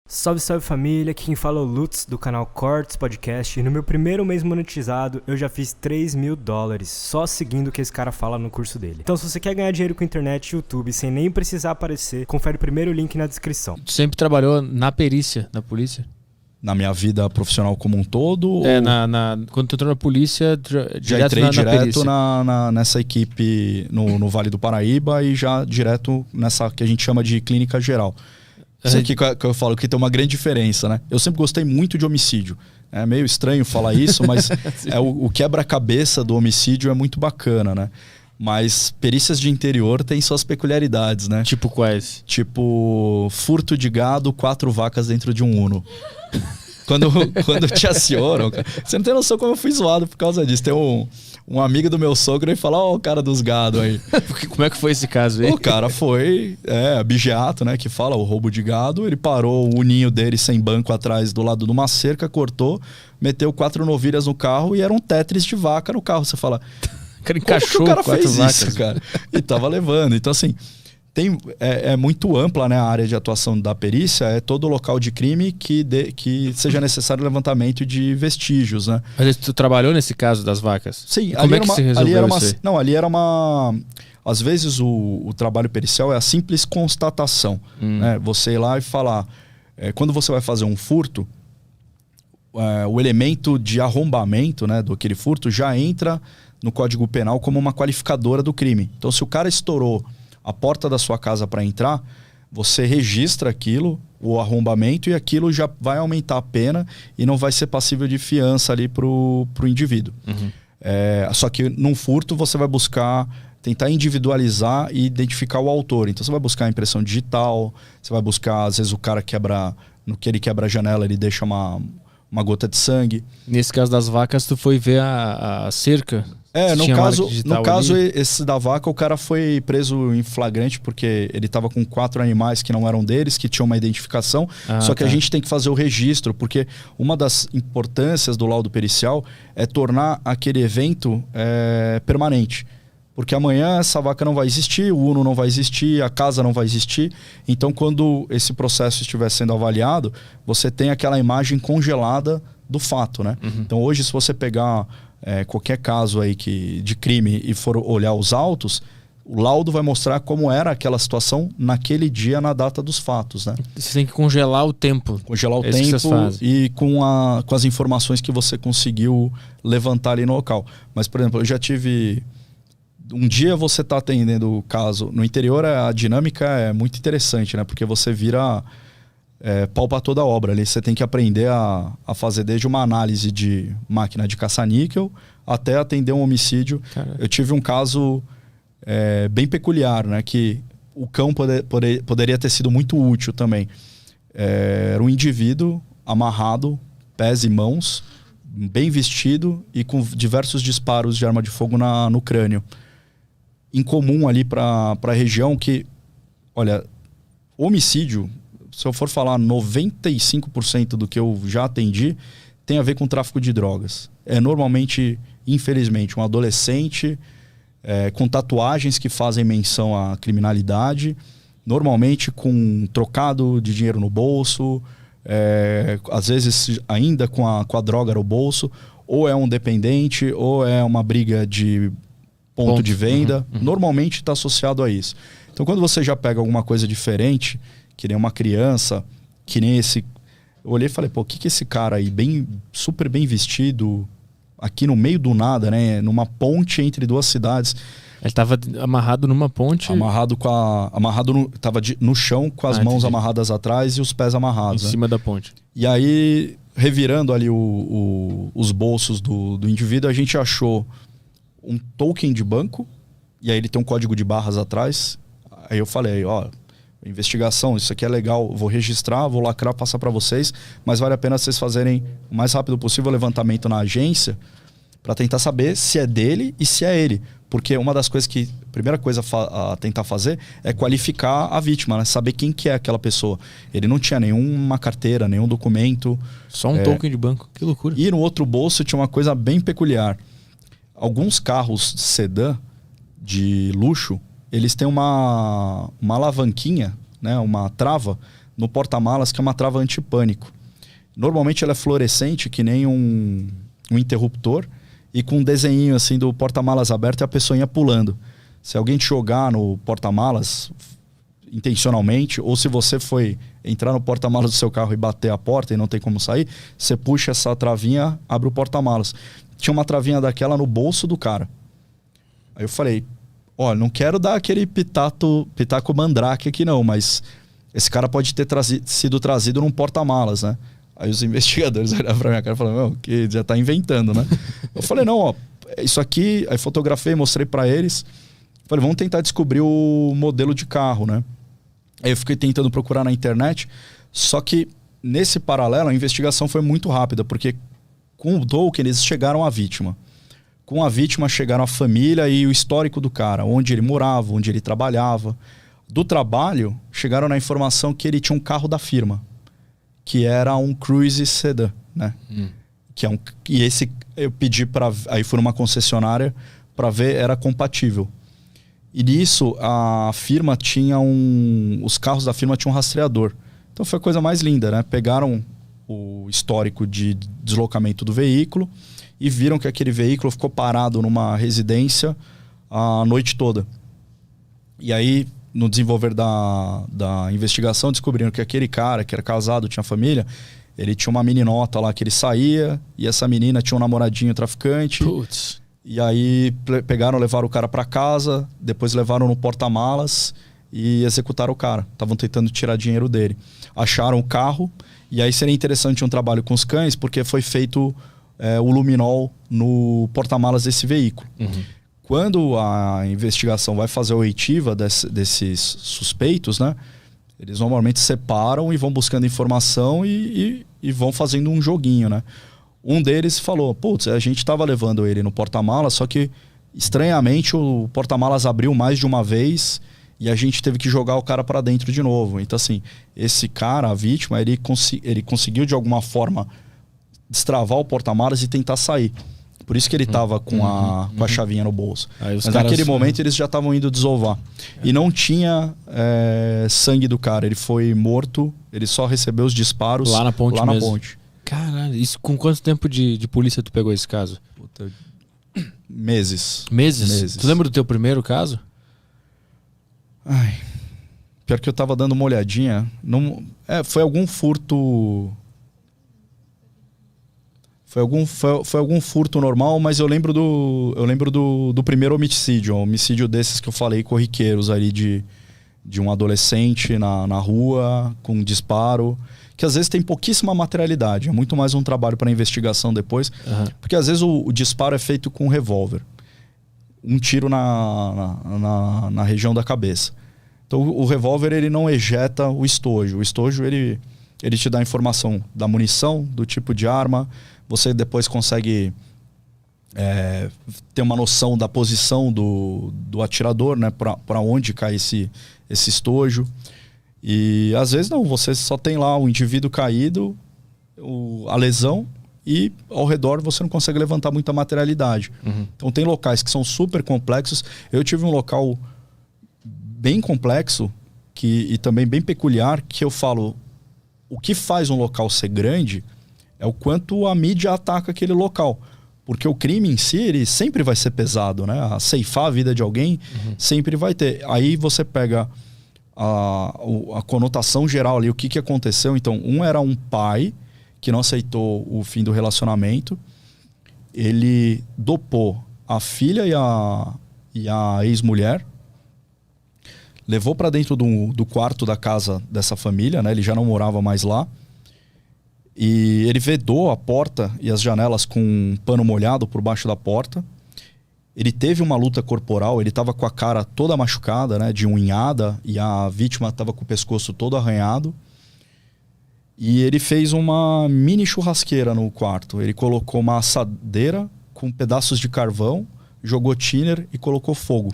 Salve, salve família, aqui quem fala é o Lutz do canal Cortes Podcast e no meu primeiro mês monetizado eu já fiz $3.000 só seguindo o que esse cara fala no curso dele. Então se você quer ganhar dinheiro com internet e YouTube sem nem precisar aparecer, confere o primeiro link na descrição. Tu sempre trabalhou na perícia, na polícia? Na minha vida profissional como um todo? É, quando tu entrou na polícia, já entrei na direto perícia. nessa equipe no Vale do Paraíba e já direto nessa que a gente chama de clínica geral. Isso aqui que eu falo que tem uma grande diferença, né? Eu sempre gostei muito de homicídio. É meio estranho falar isso, mas o quebra-cabeça do homicídio é muito bacana, né? Mas perícias de interior têm suas peculiaridades, né? Tipo quais? Tipo, furto de gado, 4 vacas dentro de um Uno. Quando te acionam, cara, você não tem noção como eu fui zoado por causa disso. Tem um amigo do meu sogro e fala, ó, o cara dos gado aí. Como é que foi esse caso aí? O cara foi, abigeato, né, que fala o roubo de gado. Ele parou o ninho dele sem banco atrás do lado de uma cerca, cortou, meteu 4 novilhas no carro e era um Tetris de vaca no carro. Você fala, o cara encaixou, como que o cara 4 fez vacas, isso, cara? E tava levando. Então, assim, é muito ampla, né, a área de atuação da perícia, é todo local de crime que seja necessário levantamento de vestígios, né? Mas tu trabalhou nesse caso das vacas? Sim, como é que se resolveu isso aí? Não, ali era uma... Às vezes o trabalho pericial é a simples constatação, né? Você ir lá e falar... quando você vai fazer um furto, o elemento de arrombamento, né, do aquele furto já entra no Código Penal como uma qualificadora do crime. Então, se o cara estourou a porta da sua casa para entrar, você registra aquilo, o arrombamento, e aquilo já vai aumentar a pena e não vai ser passível de fiança ali pro indivíduo. Só que num furto você vai buscar tentar individualizar e identificar o autor. Então você vai buscar a impressão digital, você vai buscar, às vezes o cara no que ele quebra a janela, ele deixa uma gota de sangue. Nesse caso das vacas, tu foi ver a cerca? No caso esse da vaca, o cara foi preso em flagrante porque ele estava com 4 animais que não eram deles, que tinham uma identificação. Só que a gente tem que fazer o registro, porque uma das importâncias do laudo pericial é tornar aquele evento permanente. Porque amanhã essa vaca não vai existir, o Uno não vai existir, a casa não vai existir. Então, quando esse processo estiver sendo avaliado, você tem aquela imagem congelada do fato, né? Então, hoje, se você pegar qualquer caso aí de crime e for olhar os autos, o laudo vai mostrar como era aquela situação naquele dia, na data dos fatos, né? Você tem que congelar o tempo. Congelar o tempo e com as informações que você conseguiu levantar ali no local. Mas, por exemplo, eu já tive... Um dia você está atendendo o caso... No interior, a dinâmica é muito interessante, né? Porque você vira pau para toda a obra ali. Você tem que aprender a fazer desde uma análise de máquina de caça-níquel até atender um homicídio. Caramba. Eu tive um caso bem peculiar, né? Que o cão poderia ter sido muito útil também. Era um indivíduo amarrado, pés e mãos, bem vestido e com diversos disparos de arma de fogo no crânio. Incomum ali para a região que, olha, homicídio, se eu for falar 95% do que eu já atendi, tem a ver com tráfico de drogas. Normalmente, infelizmente, um adolescente com tatuagens que fazem menção à criminalidade, normalmente com trocado de dinheiro no bolso, às vezes ainda com a droga no bolso, ou é um dependente, ou é uma briga de ponto de venda. Normalmente está associado a isso. Então, quando você já pega alguma coisa diferente, que nem uma criança, que nem esse... Eu olhei e falei, pô, o que esse cara aí, super bem vestido, aqui no meio do nada, né? Numa ponte entre 2 cidades. Ele estava amarrado numa ponte? Tava no chão com as mãos amarradas atrás e os pés amarrados. Em cima da ponte. E aí, revirando ali os bolsos do indivíduo, a gente achou um token de banco, e aí ele tem um código de barras atrás. Aí eu falei, ó, investigação, isso aqui é legal, vou registrar, vou lacrar, passar para vocês, mas vale a pena vocês fazerem o mais rápido possível o levantamento na agência para tentar saber se é dele e se é ele. Porque uma das coisas que, a primeira coisa a tentar fazer é qualificar a vítima, né? Saber quem que é aquela pessoa. Ele não tinha nenhuma carteira, nenhum documento. Só um token de banco, que loucura. E no outro bolso tinha uma coisa bem peculiar. Alguns carros sedã de luxo, eles têm uma alavanquinha, né? Uma trava no porta-malas, que é uma trava antipânico. Normalmente ela é fluorescente, que nem um interruptor, e com um desenho assim do porta-malas aberto e a pessoinha pulando. Se alguém te jogar no porta-malas intencionalmente, ou se você foi entrar no porta-malas do seu carro e bater a porta e não tem como sair, você puxa essa travinha, abre o porta-malas. Tinha uma travinha daquela no bolso do cara. Aí eu falei, olha, não quero dar aquele pitaco mandrake aqui não, mas esse cara pode ter sido trazido num porta-malas, né? Aí os investigadores olharam pra minha cara e falaram, que já tá inventando, né? Eu falei, não, ó, isso aqui... Aí fotografei, mostrei pra eles. Falei, vamos tentar descobrir o modelo de carro, né? Aí eu fiquei tentando procurar na internet. Só que, nesse paralelo, a investigação foi muito rápida, porque com o Tolkien eles chegaram à vítima. Com a vítima chegaram a família e o histórico do cara, onde ele morava, onde ele trabalhava. Do trabalho, chegaram na informação que ele tinha um carro da firma, que era um Cruze Sedan, né? Que é e esse eu pedi para, aí fui numa concessionária para ver, era compatível. E nisso a firma tinha os carros da firma tinham um rastreador. Então foi a coisa mais linda, né? Pegaram o histórico de deslocamento do veículo e viram que aquele veículo ficou parado numa residência a noite toda. E aí, no desenvolver da investigação, descobriram que aquele cara, que era casado, tinha família, ele tinha uma meninota lá que ele saía, e essa menina tinha um namoradinho traficante. Putz. E aí pegaram, levaram o cara para casa, depois levaram no porta-malas e executaram o cara. Estavam tentando tirar dinheiro dele. Acharam o carro, e aí seria interessante um trabalho com os cães, porque foi feito o luminol no porta-malas desse veículo. Quando a investigação vai fazer a oitiva desses suspeitos, né? Eles normalmente separam e vão buscando informação e vão fazendo um joguinho, né? Um deles falou, putz, a gente estava levando ele no porta-malas, só que estranhamente o porta-malas abriu mais de uma vez e a gente teve que jogar o cara para dentro de novo. Então assim, esse cara, a vítima, ele conseguiu de alguma forma destravar o porta-malas e tentar sair. Por isso que ele estava com a chavinha no bolso. Mas naquele momento eles já estavam indo desovar. E não tinha sangue do cara. Ele foi morto, ele só recebeu os disparos lá na ponte lá mesmo. Na ponte. Caralho, isso com quanto tempo de polícia tu pegou esse caso? Puta, meses. Meses? Tu lembra do teu primeiro caso? Ai, pior que eu tava dando uma olhadinha. Não, foi algum furto... Foi algum furto normal, mas eu lembro do primeiro homicídio. Um homicídio desses que eu falei, corriqueiros ali de um adolescente na rua, com um disparo, que às vezes tem pouquíssima materialidade. É muito mais um trabalho para investigação depois. Porque às vezes o disparo é feito com um revólver. Um tiro na região da cabeça. Então o revólver ele não ejeta o estojo. O estojo ele te dá a informação da munição, do tipo de arma. Você depois consegue ter uma noção da posição do atirador, né? Para onde cai esse estojo. E às vezes não, você só tem lá o indivíduo caído, a lesão, e ao redor você não consegue levantar muita materialidade. Então tem locais que são super complexos. Eu tive um local bem complexo e também bem peculiar, que eu falo, o que faz um local ser grande é o quanto a mídia ataca aquele local. Porque o crime em si, ele sempre vai ser pesado, né? A ceifar a vida de alguém sempre vai ter. Aí você pega a conotação geral ali, o que aconteceu. Então, era um pai que não aceitou o fim do relacionamento. Ele dopou a filha e a ex-mulher, levou para dentro do quarto da casa dessa família, né? Ele já não morava mais lá. E ele vedou a porta e as janelas com um pano molhado por baixo da porta. Ele teve uma luta corporal, ele estava com a cara toda machucada, né, de unhada, e a vítima estava com o pescoço todo arranhado. E ele fez uma mini churrasqueira no quarto. Ele colocou uma assadeira com pedaços de carvão, jogou thinner e colocou fogo.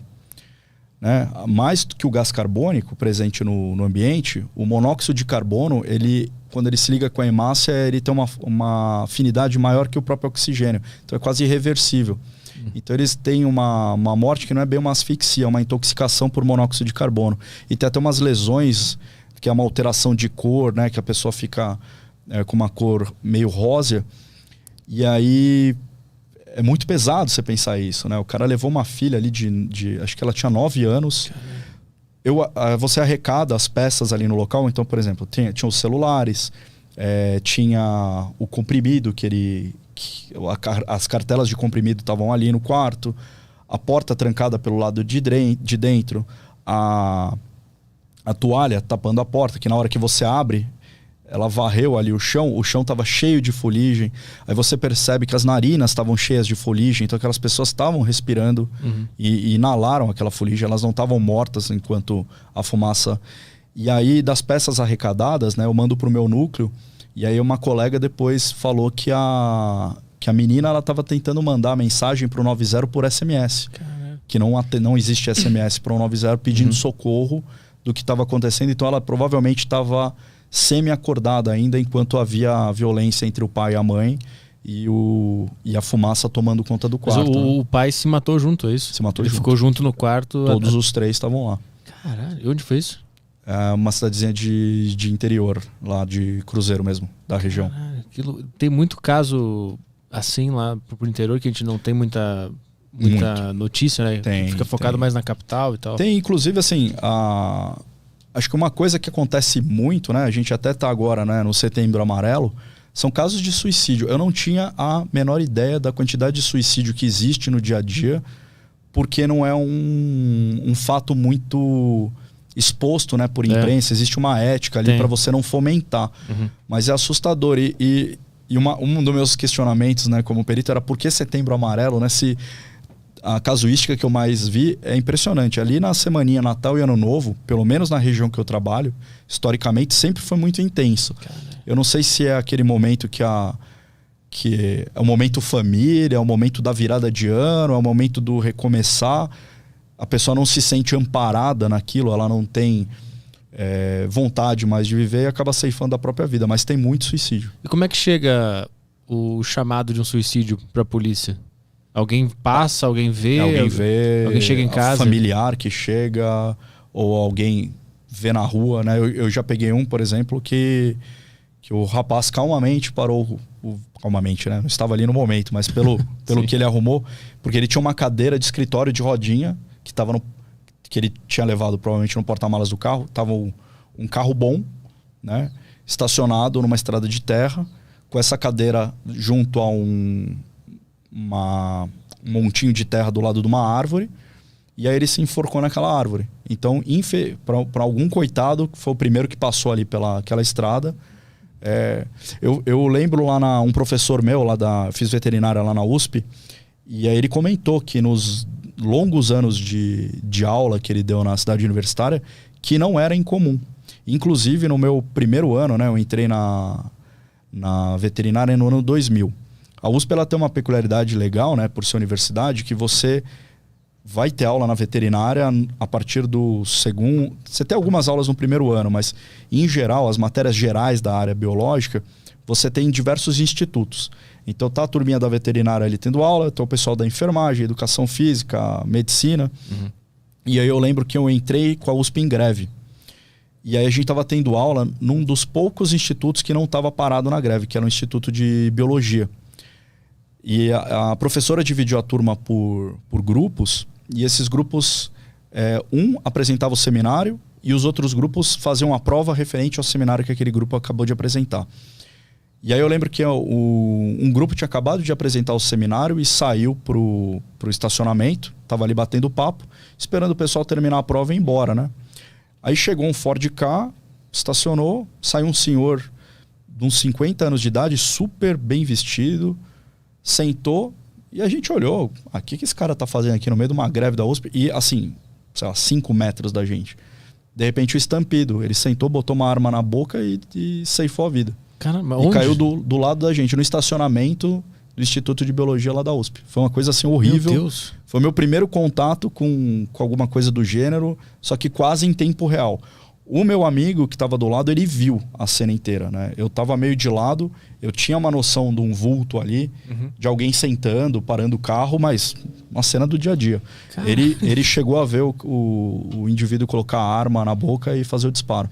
Né? Mais do que o gás carbônico presente no ambiente, o monóxido de carbono, quando ele se liga com a hemácia, ele tem uma afinidade maior que o próprio oxigênio. Então é quase irreversível. Então eles têm uma morte que não é bem uma asfixia, é uma intoxicação por monóxido de carbono. E tem até umas lesões que é uma alteração de cor, né? Que a pessoa fica com uma cor meio rósea. E aí é muito pesado você pensar isso, né? O cara levou uma filha ali acho que ela tinha 9 anos. Você arrecada as peças ali no local. Então, por exemplo, tinha os celulares, tinha o comprimido as cartelas de comprimido estavam ali no quarto, a porta trancada pelo lado de dentro, a toalha tapando a porta, que na hora que você abre, ela varreu ali o chão estava cheio de fuligem. Aí você percebe que as narinas estavam cheias de fuligem, então aquelas pessoas estavam respirando e inalaram aquela fuligem, elas não estavam mortas enquanto a fumaça... E aí, das peças arrecadadas, né, eu mando pro meu núcleo, e aí uma colega depois falou que a menina ela estava tentando mandar mensagem pro 90 por SMS. Caramba. Que não existe SMS para o 90 pedindo socorro do que estava acontecendo, então ela provavelmente estava semi-acordada ainda enquanto havia violência entre o pai e a mãe e a fumaça tomando conta do quarto. Mas o pai se matou junto, é isso? Se matou Ele junto. Ficou junto no quarto. Todos os 3 estavam lá. Caralho, e onde foi isso? É uma cidadezinha de interior, lá de Cruzeiro mesmo, da região. Caralho, tem muito caso assim lá pro interior que a gente não tem muita notícia, né? Fica focado mais na capital e tal. Tem, inclusive, assim, acho que uma coisa que acontece muito, né? A gente até tá agora, né, no Setembro Amarelo, são casos de suicídio. Eu não tinha a menor ideia da quantidade de suicídio que existe no dia a dia, porque não é um fato muito exposto, né, por imprensa. Existe uma ética ali para você não fomentar. Mas é assustador. E um dos meus questionamentos, né, como perito, era por que Setembro Amarelo, né? Se a casuística que eu mais vi é impressionante. Ali na semaninha Natal e Ano Novo, pelo menos na região que eu trabalho, historicamente sempre foi muito intenso. Caramba. Eu não sei se é aquele momento que é o momento família, é o momento da virada de ano, é o momento do recomeçar. A pessoa não se sente amparada naquilo, ela não tem vontade mais de viver e acaba ceifando a própria vida. Mas tem muito suicídio. E como é que chega o chamado de um suicídio para a polícia? Alguém passa, alguém vê? Alguém chega em casa? Familiar que chega, ou alguém vê na rua, né? Eu já peguei um, por exemplo, que o rapaz calmamente parou, calmamente, né? Não estava ali no momento, mas pelo que ele arrumou, porque ele tinha uma cadeira de escritório de rodinha que ele tinha levado provavelmente no porta-malas do carro. Tava um carro bom, né? Estacionado numa estrada de terra, com essa cadeira junto a um montinho de terra do lado de uma árvore, e aí ele se enforcou naquela árvore. Então, para algum coitado, que foi o primeiro que passou ali pelaquela estrada, eu lembro lá um professor meu, fiz veterinária lá na USP, e aí ele comentou que nos longos anos de aula que ele deu na cidade universitária, que não era incomum. Inclusive, no meu primeiro ano, né, eu entrei na veterinária no ano 2000. A USP ela tem uma peculiaridade legal, né, por ser universidade, que você vai ter aula na veterinária a partir do segundo... Você tem algumas aulas no primeiro ano, mas, em geral, as matérias gerais da área biológica, você tem em diversos institutos. Então, tá a turminha da veterinária ali tendo aula, tem o pessoal da enfermagem, educação física, medicina. E aí eu lembro que eu entrei com a USP em greve. E aí a gente estava tendo aula num dos poucos institutos que não estava parado na greve, que era o Instituto de Biologia. E a professora dividiu a turma por grupos, e esses grupos, um apresentava o seminário e os outros grupos faziam a prova referente ao seminário que aquele grupo acabou de apresentar. E aí eu lembro que um grupo tinha acabado de apresentar o seminário e saiu pro estacionamento, estava ali batendo papo, esperando o pessoal terminar a prova e ir embora, né? Aí chegou um Ford Ka, estacionou, saiu um senhor de uns 50 anos de idade, super bem vestido, sentou e a gente olhou, o que esse cara tá fazendo aqui no meio de uma greve da USP? E assim, sei lá, 5 metros da gente. De repente o estampido, ele sentou, botou uma arma na boca e ceifou a vida. Caramba, e caiu do lado da gente, no estacionamento do Instituto de Biologia lá da USP. Foi uma coisa assim horrível. Meu Deus. Foi meu primeiro contato com alguma coisa do gênero, só que quase em tempo real. O meu amigo que estava do lado, ele viu a cena inteira, né? Eu estava meio de lado, eu tinha uma noção de um vulto ali, de alguém sentando, parando o carro, mas uma cena do dia a dia. Ele chegou a ver o indivíduo colocar a arma na boca e fazer o disparo.